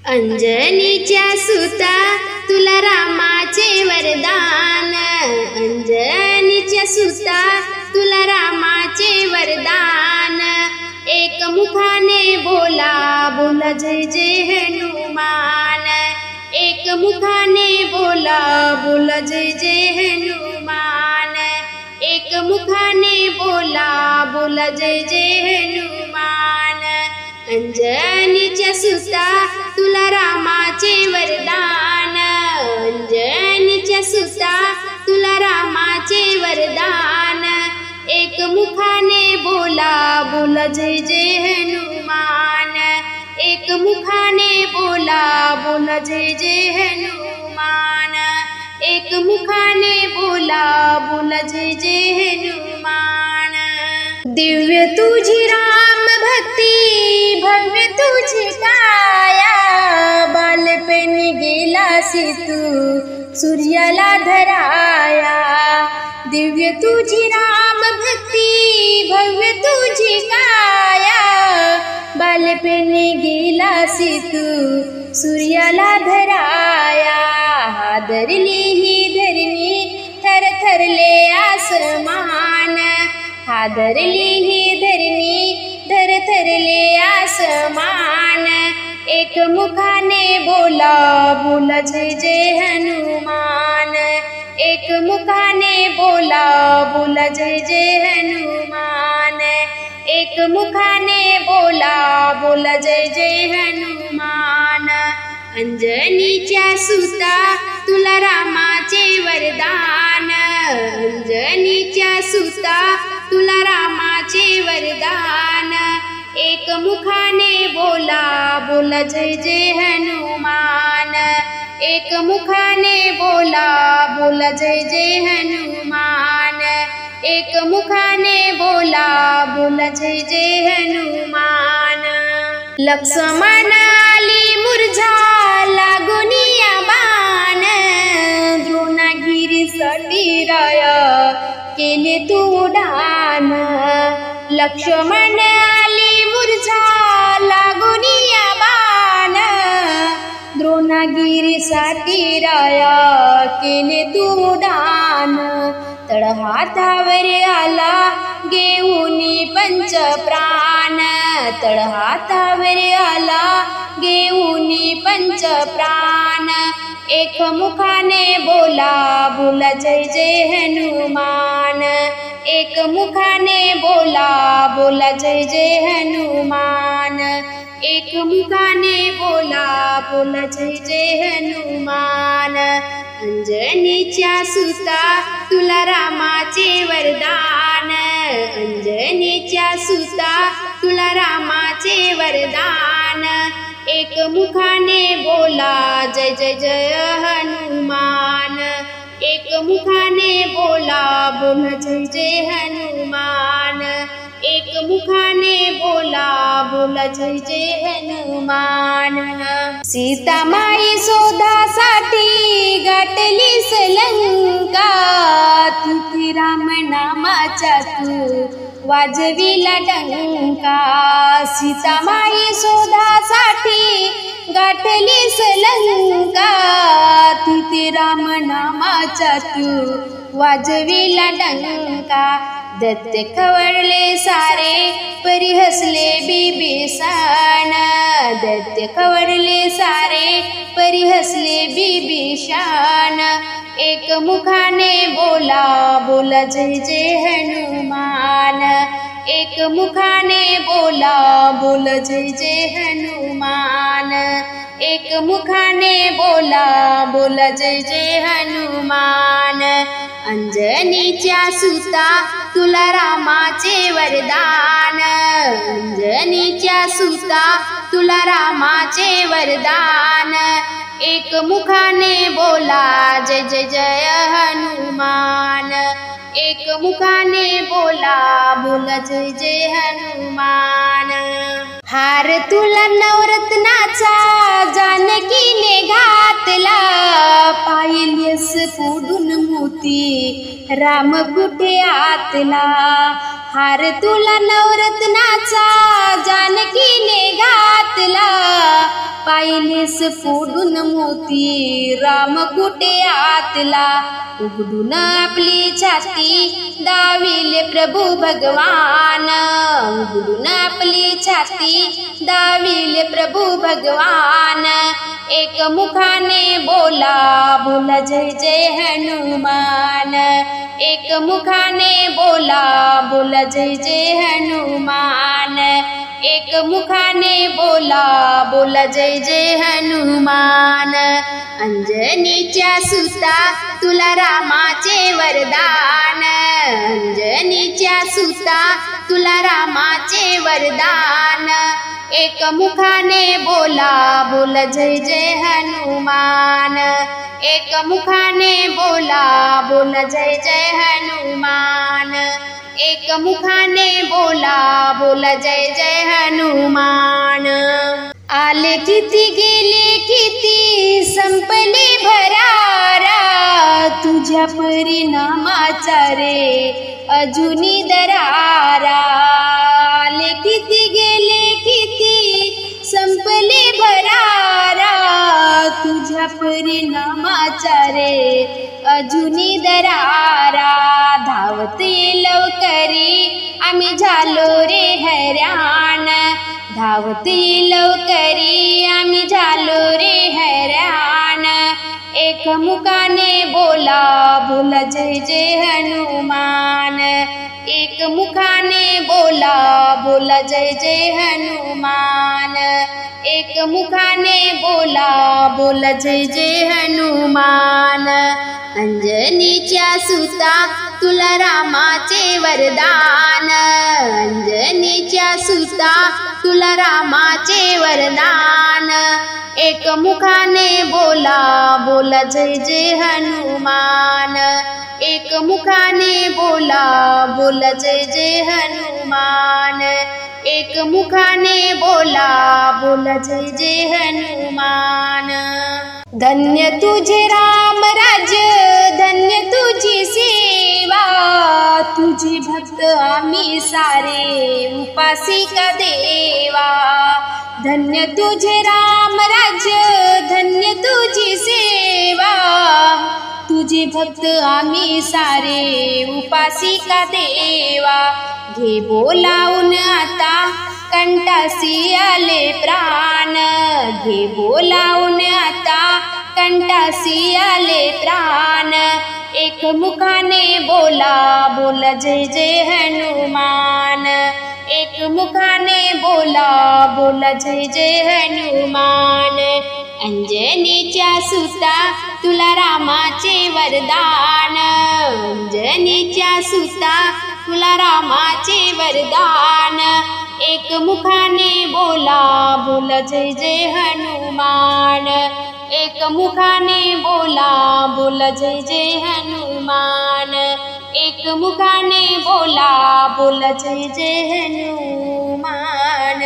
अंजनीच्या सुता तुला रामाचे वरदान, अंजनीच्या सुता तुला रामाचे वरदान। एक मुखाने बोला बोला जय जय हनुमान, एक मुखाने बोला बोला जय जय हनुमान, एक मुखाने बोला बोला जय जय हनुमान। अंजनीच्या सुता तुला रामाचे वरदान, अंजनीच्या सुता तुला रामाचे वरदान। एक मुखाने बोला बोला जय जय हनुमान, एक मुखाने बोला बोला जय जय हनुमान, एक मुखाने बोला बोला जय जय हनुमान। दिव्य तुझी राम भक्ती, भव्य तुझी काया, बालपणी गेलासी तू सूर्याला धराया। दिव्य तुझी राम भक्ती, भव्य तुझी काया, बालपणी गेलासी तू सूर्याला धराया। हादरली ही धरणी थरथरले आसमान, हादरली ही धरणी थरथरले आसमान। एक मुखाने बोला बोला जय जय हनुमान, एक मुखाने बोला बोला जय जय हनुमान, एक मुखाने बोला बोला जय जय हनुमान। अंजनीच्या सुता तुला रामाचे वरदान, अंजनीच्या सुता तुला रामाचे वरदान। एक मुखाने बोला बोला जय जय हनुमान, एक मुखाने बोला बोला जय जय हनुमान, एक मुखाने बोला बोला जय जय हनुमान। लक्ष्मणाली मुरझा लागोनिया बाण, द्रोणागिरीसाठी राय केले तू उडान। लक्ष्मणाली मुरझा लागोनिया बाण, द्रोणागिरीसाठी राय केले तू उडान। तळहातावर आला घेऊनी पंचप्राण, तळहातावर आला घेऊनी पंचप्राण। एक मुखाने बोला बोला जय जय हनुमान, एक मुखाने बोला बोला जय जय हनुमान, एक मुखाने बोला बोला जय जय हनुमान। अंजनीच्या सुता तुला रामाचे वरदान, अंजनीच्या सुता तुला रामाचे वरदान। एक मुखाने बोला जय जय जय हनुमान, एक मुखाने बोला बोला जय जय हनुमान, एक मुखाने बोला बोला जय जय हनुमान। सीतामाई शोधासाठी गाठलीस लंका, तिथे राम नामाचा तू वाजविला डंका। सीतामाई शोधासाठी गाठलीस लंका, तिथे राम नामाचा तू वाजविला डंका। दैत्य खवळले सारे परी हसले बिभीषण, दैत्य खवळले सारे परी हसले बिभीषण। एक मुखाने बोला बोला जय जय हनुमान, एक मुखाने बोला बोला जय जय हनुमान, एक मुखाने बोला बोला जय जय हनुमान। अंजनीच्या सुता तुला रामाचे वरदान, अंजनीच्या सुता तुला रामाचे वरदान। एक मुखाने बोला जय जय जय हनुमान, एक मुखाने बोला बोला जय जय हनुमान। हार तुला नवरत्नाचा जानकीने घातला, पाहिलीस पुढून मोती राम कुठे आतला। हार तुला नवरत्नाचा जानकीने घातला, पाहिलेस फोडून मोती राम कुठे आतला, उघडून आपली छाती दाविले प्रभू भगवान, उघडून आपली छाती दाविले प्रभू भगवान। एक मुखाने बोला बोला जय जय हनुमान, एक मुखाने बोला बोला जय जय हनुमान, एक मुखाने बोला बोला जय जय हनुमान। अंजनीच्या सुता तुला रामाचे वरदान, अंजनीच्या सुता तुला रामाचे वरदान। एक मुखाने बोला बोला जय जय हनुमान, एक मुखाने बोला बोला जय जय हनुमान, एक मुखाने बोला बोला जय जय हनुमान। आले किती गेले किती संपले भरारा, तुझ्या परिणामाचा रे अजूनी दरारा। आले किती गेले किती संपले भरारा, तुझ्या परिणामाचा रे अजूनी दरारा। धावते लवकरी आम्ही झालो रे हैराण, धावते लवकरी आम्ही झालो रे हैराण। एक मुखाने बोला बोला जय जय हनुमान, एक मुखाने बोला बोला जय जय हनुमान, एक मुखाने बोला बोला जय जय हनुमान। अंजनीच्या सुता तुला रामाचे वरदान, अंजनीच्या सुता तुला रामाचे वरदान। एक मुखाने बोला बोला जय जय हनुमान, एक मुखाने बोला बोला जय जय हनुमान, एक मुखाने बोला बोला जय जय हनुमान। धन्य तुझे राम राज्य, धन्य तुझी सेवा, तुझे भक्त आम्ही सारे उपासिका देवा। धन्य तुझे राम राज्य, धन्य तुझी सेवा, तुझे भक्त आम्ही सारे उपासिका देवा। घे बोलावून आता कंठासी आले प्राण, घे बोलावून आता कंठासी आले प्राण। एक मुखाने बोला बोला जय जय हनुमान, एक मुखाने बोला बोला जय जय हनुमान। अंजनीच्या सुता तुला रामाचे वरदान, अंजनीच्या सुता तुला रामाचे वरदान। एक मुखाने बोला बोला जय जय हनुमान, एक मुखाने बोला बोला जय जय हनुमान, एक मुखाने बोला बोला जय जय हनुमान।